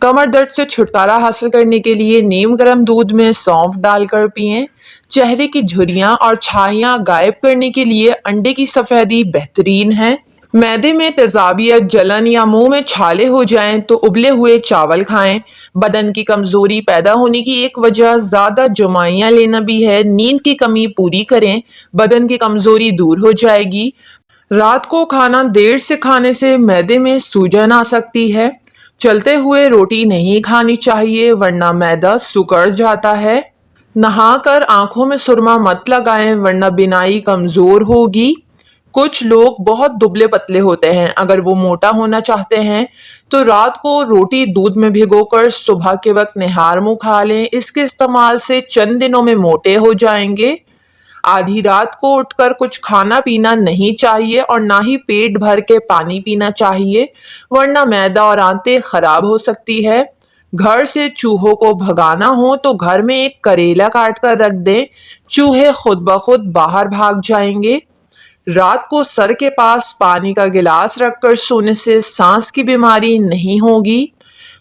कमर दर्द से छुटकारा हासिल करने के लिए नीम गर्म दूध में सौंफ डालकर पिएं। चेहरे की झुर्रियां और छाइयां गायब करने के लिए अंडे की सफेदी बेहतरीन है। मैदे में तेजाबियत, जलन या मुंह में छाले हो जाएं तो उबले हुए चावल खाएं। बदन की कमजोरी पैदा होने की एक वजह ज्यादा जुमाइयां लेना भी है। नींद की कमी पूरी करें, बदन की कमजोरी दूर हो जाएगी। रात को खाना देर से खाने से मैदे में सूजन आ सकती है। चलते हुए रोटी नहीं खानी चाहिए वरना मैदा सिकुड़ जाता है। नहाकर आंखों में सुरमा मत लगाएं वरना बिनाई कमजोर होगी। कुछ लोग बहुत दुबले पतले होते हैं, अगर वो मोटा होना चाहते हैं तो रात को रोटी दूध में भिगोकर सुबह के वक्त निहार मुंह खा लें। इसके इस्तेमाल से चंद दिनों में मोटे हो जाएंगे। आधी रात को उठकर कुछ खाना पीना नहीं चाहिए और ना ही पेट भर के पानी पीना चाहिए वरना मैदा और आंतें खराब हो सकती है। घर से चूहों को भगाना हो तो घर में एक करेला काट कर रख दें, चूहे खुद ब खुद बाहर भाग जाएंगे। रात को सर के पास पानी का गिलास रखकर सोने से सांस की बीमारी नहीं होगी।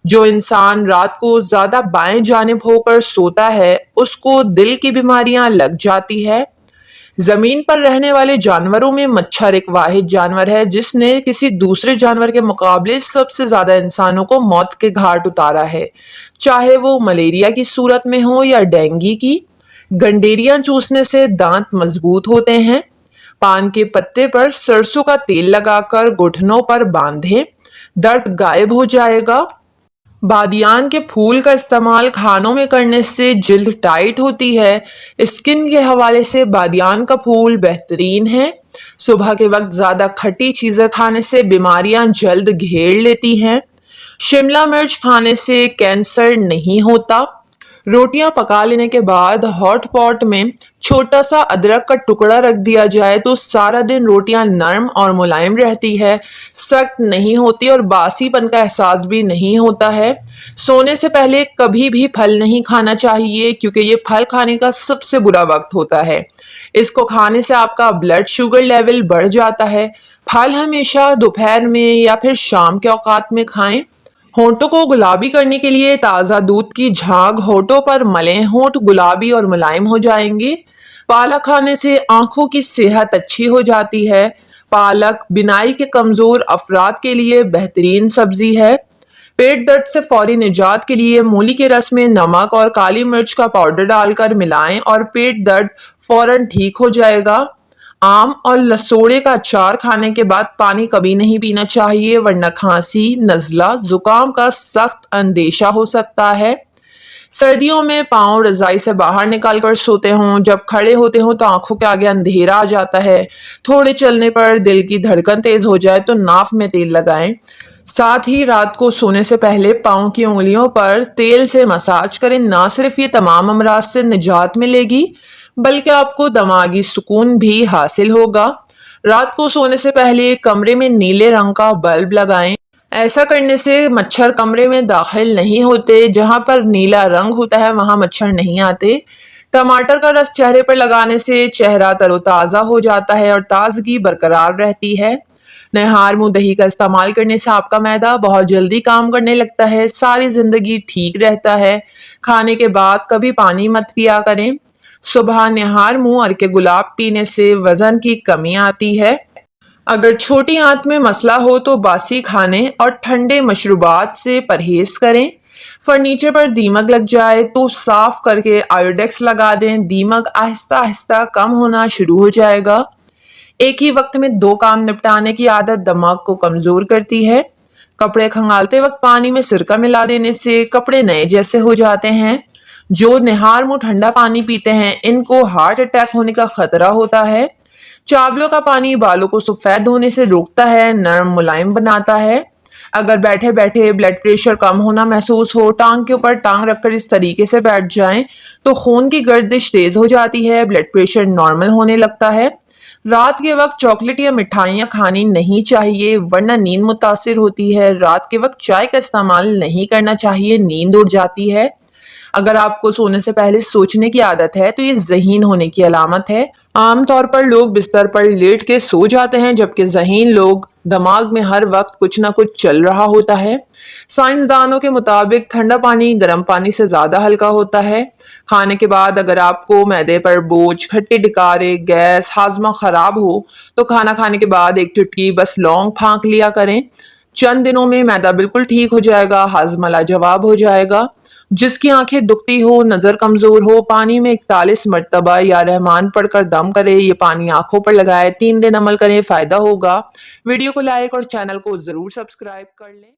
जो इंसान रात को ज्यादा बाएं जानिब होकर सोता है उसको दिल की बीमारियां लग जाती है। जमीन पर रहने वाले जानवरों में मच्छर एक वाहिद जानवर है जिसने किसी दूसरे जानवर के मुकाबले सबसे ज्यादा इंसानों को मौत के घाट उतारा है, चाहे वो मलेरिया की सूरत में हो या डेंगू की। गंडेरियां चूसने से दांत मजबूत होते हैं। पान के पत्ते पर सरसों का तेल लगाकर घुटनों पर बांधें, दर्द गायब हो जाएगा। बादियान के फूल का इस्तेमाल खानों में करने से जिल्द टाइट होती है। स्किन के हवाले से बादियान का फूल बेहतरीन है। सुबह के वक्त ज्यादा खट्टी चीजें खाने से बीमारियां जल्द घेर लेती हैं। शिमला मिर्च खाने से कैंसर नहीं होता। रोटियां पका लेने के बाद हॉट पॉट में छोटा सा अदरक का टुकड़ा रख दिया जाए तो सारा दिन रोटियां नरम और मुलायम रहती है, सख्त नहीं होती और बासीपन का एहसास भी नहीं होता है। सोने से पहले कभी भी फल नहीं खाना चाहिए क्योंकि ये फल खाने का सबसे बुरा वक्त होता है। इसको खाने से आपका ब्लड शुगर लेवल बढ़ जाता है। फल हमेशा दोपहर में या फिर शाम के औकात में खाएं। होंठों को गुलाबी करने के लिए ताज़ा दूध की झाग होंठों पर मलें, होंठ गुलाबी और मुलायम हो जाएंगे। पालक खाने से आंखों की सेहत अच्छी हो जाती है। पालक बिनाई के कमजोर अफराद के लिए बेहतरीन सब्जी है। पेट दर्द से फौरी निजात के लिए मूली के रस में नमक और काली मिर्च का पाउडर डालकर मिलाएं और पेट दर्द फौरन ठीक हो जाएगा। आम और लसोड़े का अचार खाने के बाद पानी कभी नहीं पीना चाहिए वरना खांसी, नज़ला, जुकाम का सख्त अंदेशा हो सकता है। सर्दियों में पाँव रजाई से बाहर निकाल कर सोते हों, जब खड़े होते हों तो आंखों के आगे अंधेरा आ जाता है। थोड़े चलने पर दिल की धड़कन तेज हो जाए तो नाफ में तेल लगाएं। साथ ही रात को सोने से पहले पाँव की उंगलियों पर तेल से मसाज करें। ना सिर्फ ये तमाम अमराज से निजात मिलेगी बल्कि आपको दिमागी सुकून भी हासिल होगा। रात को सोने से पहले कमरे में नीले रंग का बल्ब लगाएं। ऐसा करने से मच्छर कमरे में दाखिल नहीं होते। जहां पर नीला रंग होता है वहां मच्छर नहीं आते। टमाटर का रस चेहरे पर लगाने से चेहरा तरोताज़ा हो जाता है और ताजगी बरकरार रहती है। निहार मुंह दही का इस्तेमाल करने से आपका मैदा बहुत जल्दी काम करने लगता है, सारी जिंदगी ठीक रहता है। खाने के बाद कभी पानी मत पिया करें। सुबह निहार मुंह अरके गुलाब पीने से वजन की कमी आती है। अगर छोटी आंत में मसला हो तो बासी खाने और ठंडे मशरूबात से परहेज करें। फर्नीचर पर दीमक लग जाए तो साफ करके आयोडेक्स लगा दें। दीमक आहिस्ता आहिस्ता कम होना शुरू हो जाएगा। एक ही वक्त में दो काम निपटाने की आदत दिमाग को कमजोर करती है। कपड़े खंगालते वक्त पानी में सिरका मिला देने से कपड़े नए जैसे हो जाते हैं। जो निहार मुंह ठंडा पानी पीते हैं इनको हार्ट अटैक होने का खतरा होता है। चावलों का पानी बालों को सफेद होने से रोकता है, नरम मुलायम बनाता है। अगर बैठे बैठे ब्लड प्रेशर कम होना महसूस हो, टांग के ऊपर टांग रखकर इस तरीके से बैठ जाएं तो खून की गर्दिश तेज हो जाती है, ब्लड प्रेशर नॉर्मल होने लगता है। रात के वक्त चॉकलेट या मिठाइयाँ खानी नहीं चाहिए वरना नींद मुतासिर होती है। रात के वक्त चाय का इस्तेमाल नहीं करना चाहिए, नींद उड़ जाती है। अगर आपको सोने से पहले सोचने की आदत है तो ये ज़हीन होने की अलामत है। आमतौर पर लोग बिस्तर पर लेट के सो जाते हैं जबकि ज़हीन लोग دماغ میں ہر وقت کچھ نہ کچھ چل رہا ہوتا ہے۔ سائنسدانوں کے مطابق ٹھنڈا پانی گرم پانی سے زیادہ ہلکا ہوتا ہے۔ کھانے کے بعد اگر آپ کو معدے پر بوجھ، کھٹے ڈکارے، گیس، ہاضمہ خراب ہو تو کھانا کھانے کے بعد ایک چٹکی بس لونگ پھونک لیا کریں۔ چند دنوں میں معدہ بالکل ٹھیک ہو جائے گا، ہاضمہ لاجواب ہو جائے گا۔ جس کی آنکھیں دکھتی ہو، نظر کمزور ہو، پانی میں 41 مرتبہ یا رحمان پڑھ کر دم کرے۔ یہ پانی آنکھوں پر لگائے، 3 دن عمل کریں، فائدہ ہوگا۔ ویڈیو کو لائک اور چینل کو ضرور سبسکرائب کر لیں۔